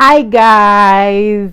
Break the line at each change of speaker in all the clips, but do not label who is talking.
Hi guys,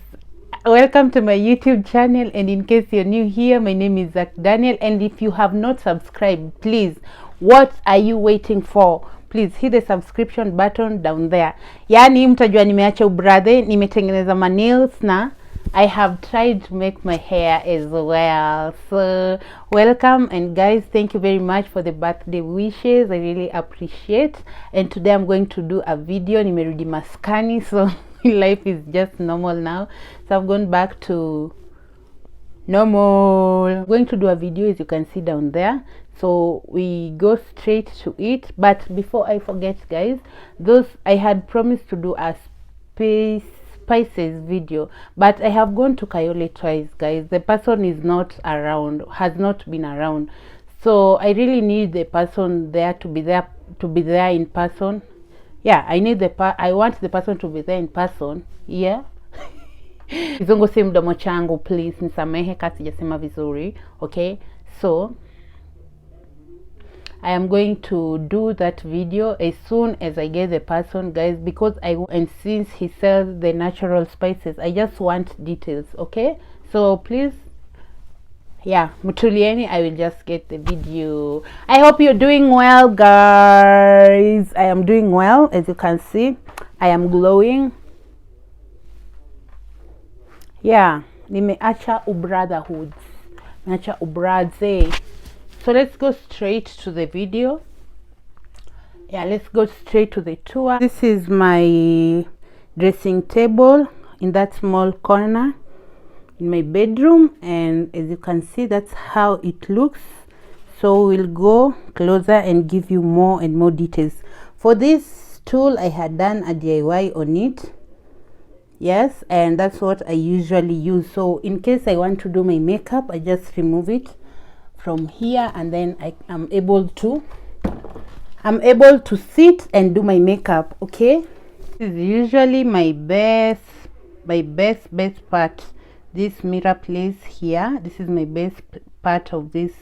welcome to my YouTube channel, and in case you're new here, my name is Zach Daniel, and if you have not subscribed, please, what are you waiting for? Please hit the subscription button down there. Yani mtajua nimeacha ubrathe, nimetengeneza my nails na I have tried to make my hair as well. So welcome, and guys, thank you very much for the birthday wishes. I really appreciate. And today I'm going to do a video. Nimerudi maskani, so life is just normal now. So I've gone back to normal. I'm going to do a video, as you can see down there. So we go straight to it. But before I forget, guys, I had promised to do a spices video, but I have gone to Kayole twice, guys. The person is not around, has not been around, so I really need the person there to be there in person. Yeah, I want the person to be there in person. Yeah. Kizungu si mdomo changu, please nisamehe kama sijasema vizuri. Okay, so I am going to do that video as soon as I get the person, guys, because and since he sells the natural spices, I just want details. Okay, so please, yeah, mutulieni, I will just get the video. I hope you're doing well, guys. I am doing well. As you can see, I am glowing. Yeah, nimeacha ubrotherhoods, nimeacha ubradze. So let's go straight to the video. Yeah, let's go straight to the tour. This is my dressing table in that small corner in my bedroom, and as you can see, that's how it looks. So we'll go closer and give you more and more details. For this tool, I had done a DIY on it. Yes, and that's what I usually use. So in case I want to do my makeup, I just remove it from here, and then I'm able to sit and do my makeup. Okay, this is usually my best part. This mirror place here, this is my best part of this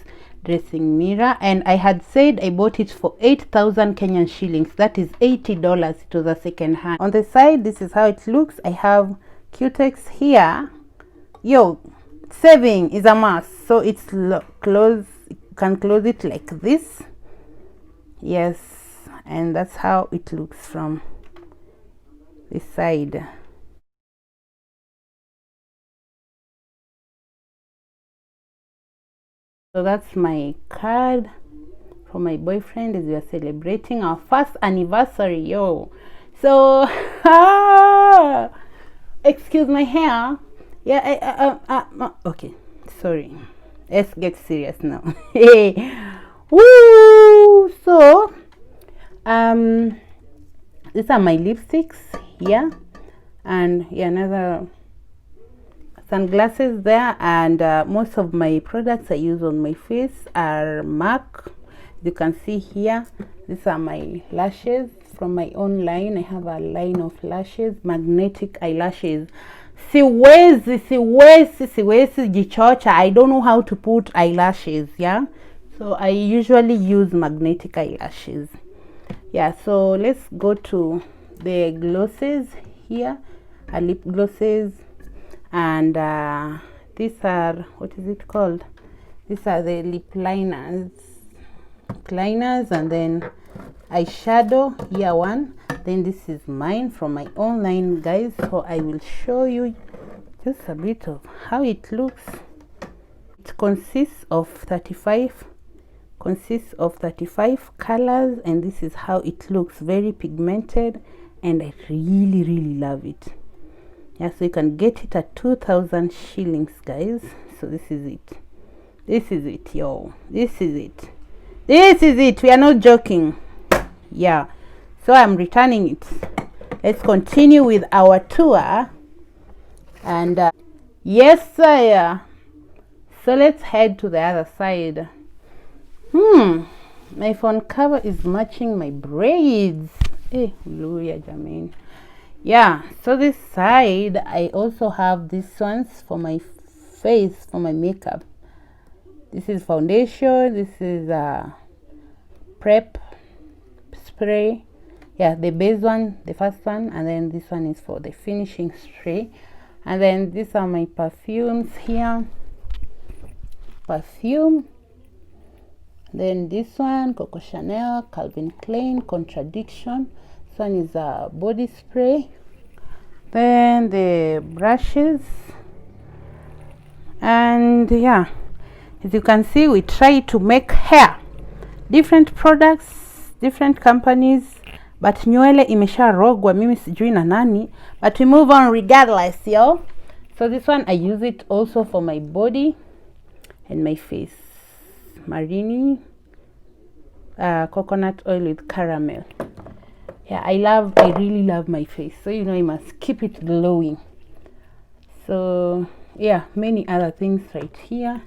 dressing mirror, and I had said I bought it for 8,000 Kenyan shillings. That is $80. It was a second hand. On the side, this is how it looks. I have Q-Tex here. Yo, saving is a must, so it's close. You can close it like this. Yes, and that's how it looks from this side. So that's my card from my boyfriend as we are celebrating our first anniversary. Yo, so excuse my hair. Yeah, okay, sorry, let's get serious now. Hey, woo! So these are my lipsticks here, and yeah, another sunglasses there, and most of my products I use on my face are MAC. You can see here, these are my lashes from my own line. I have a line of lashes, magnetic eyelashes. Siwezi jichocha. I don't know how to put eyelashes. Yeah, so I usually use magnetic eyelashes. Yeah, so let's go to the glosses here, lip glosses, and these are, what is it called? These are the lip liners, and then eyeshadow here one. Then this is mine from my own line, guys. So I will show you just a bit of how it looks. It consists of 35 colors, and this is how it looks. Very pigmented, and I really love it. Yeah, so you can get it at 2,000 shillings, guys. So this is it, yo. This is it. We are not joking. Yeah, so I'm returning it. Let's continue with our tour. And yes, sir. So let's head to the other side. My phone cover is matching my braids. Hey, hallelujah, Jamin. Yeah, so this side I also have these ones for my face, for my makeup. This is foundation. This is prep spray. yeah, the base one, the first one, and then this one is for the finishing spray. And then these are my perfumes here. Perfume. Then this one, Coco Chanel, Calvin Klein, Contradiction. This one is a body spray. Then the brushes. And yeah, as you can see, we try to make hair, different products, different companies, but nywele imesha rogwa, mimi sijui na nani, but we move on regardless, yo. So this one I use it also for my body and my face. Marini coconut oil with caramel. Yeah, I really love my face, so you know I must keep it glowing. So yeah, many other things right here.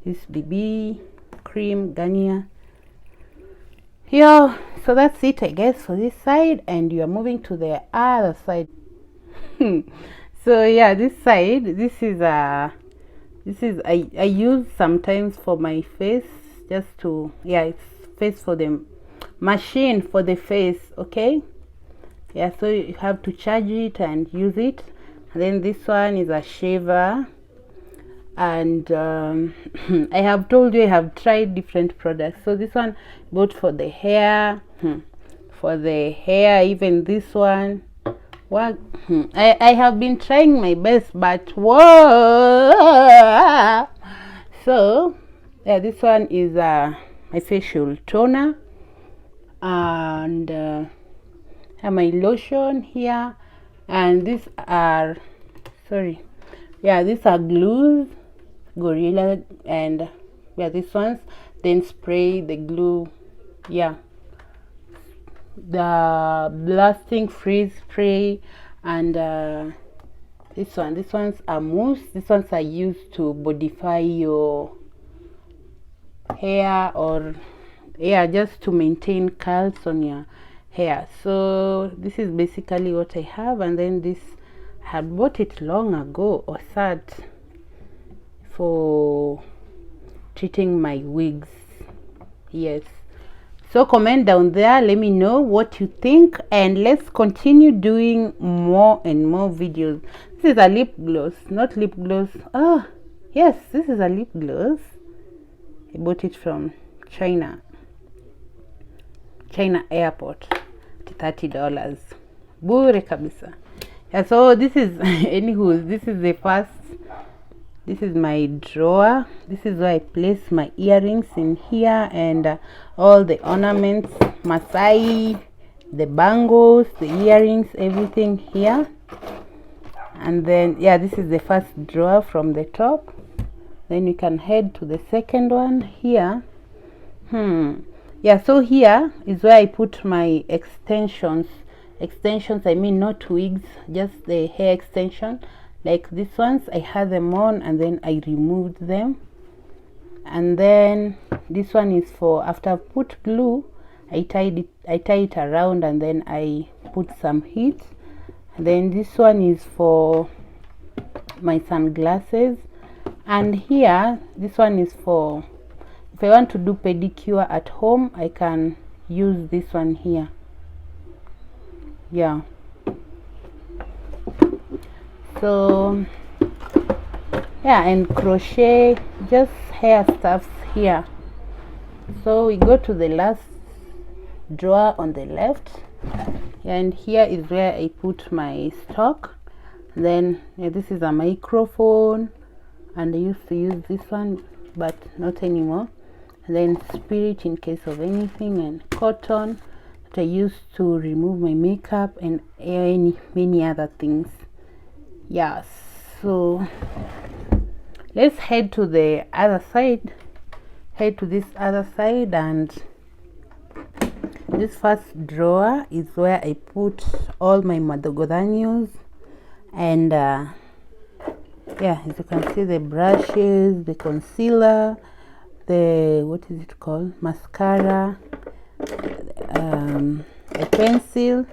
This BB cream, Garnier. Yeah, so that's it, I guess, for this side, and you are moving to the other side. So yeah, this side, this is I use sometimes for my face, just to, yeah, it's face for the machine for the face, okay. Yeah, so you have to charge it and use it. And then this one is a shaver, and I have told you I have tried different products. So this one bought for the hair, even this one. What I have been trying my best, but whoa. So yeah, this one is my facial toner, and have my lotion here, and these are these are glues, Gorilla, and yeah, these ones. Then spray the glue, yeah, the blasting freeze spray, and these ones are mousse. These ones are used to bodify your hair, or yeah, just to maintain curls on your hair. So this is basically what I have. And then this, I had bought it long ago, or that for treating my wigs. Yes, so comment down there, let me know what you think, and let's continue doing more and more videos. This is a lip gloss, not lip gloss. Oh yes, this is a lip gloss. I bought it from China airport, $30. Bure kabisa. Yeah, so this is anywho, this is the first. This is my drawer. This is where I place my earrings in here, and all the ornaments, Masai, the bangles, the earrings, everything here. And then yeah, this is the first drawer from the top. Then you can head to the second one here. Yeah, so here is where I put my extensions, I mean not wigs, just the hair extension. Like these ones, I had them on and then I removed them. And then this one is for after I put glue, I tie it around, and then I put some heat. And then this one is for my sunglasses. And here, this one is for if I want to do pedicure at home, I can use this one here. Yeah. So yeah, and crochet, just hair stuffs here. So we go to the last drawer on the left, and here is where I put my stock. Then yeah, this is a microphone, and I used to use this one but not anymore. And then spirit in case of anything, and cotton that I used to remove my makeup, and many other things. Yeah, so let's head to the other side, head to this other side. And this first drawer is where I put all my madogodanios, and yeah, as you can see, the brushes, the concealer, the what is it called, mascara, a pencil,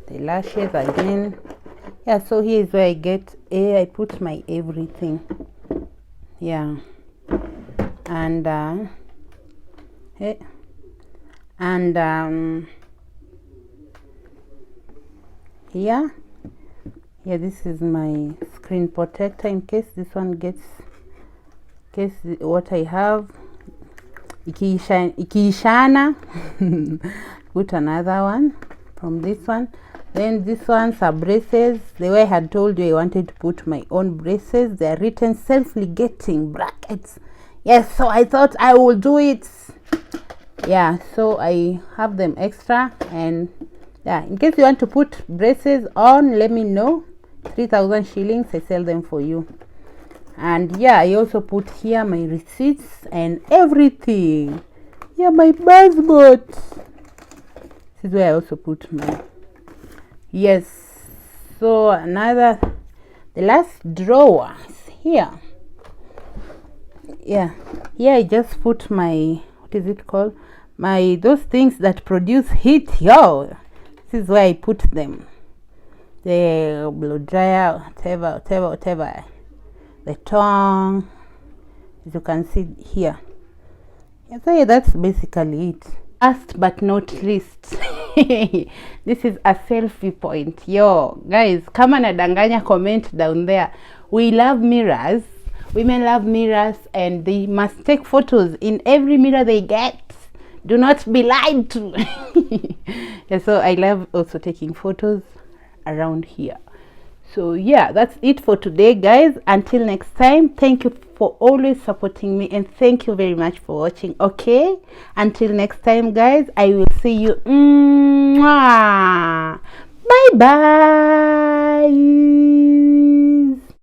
the lashes again. Yeah, so here is where I put my everything. Yeah, and here. This is my screen protector in case this one gets, in case what I have ikiishana. Put another one from this one. Then this one's are braces. The way I had told you I wanted to put my own braces. They are written self-ligating brackets. Yes, so I thought I will do it. Yeah, so I have them extra. And yeah, in case you want to put braces on, let me know. 3,000 shillings, I sell them for you. And yeah, I also put here my receipts and everything. Yeah, my passport. This is where I also put my, yes. So another, the last drawer is here. Yeah, here I just put my, what is it called, my, those things that produce heat. Yo, this is where I put them. The blow dryer, whatever, the tongue, as you can see here. Yeah, so yeah, that's basically it. Last but not least, this is a selfie point. Yo guys, kama nadanganya, comment down there. We love mirrors. Women love mirrors, and they must take photos in every mirror they get. Do not be lied to. Yeah, so I love also taking photos around here. So yeah, that's it for today, guys. Until next time, thank you for always supporting me, and thank you very much for watching. Okay, until next time, guys, I will see you. Bye bye.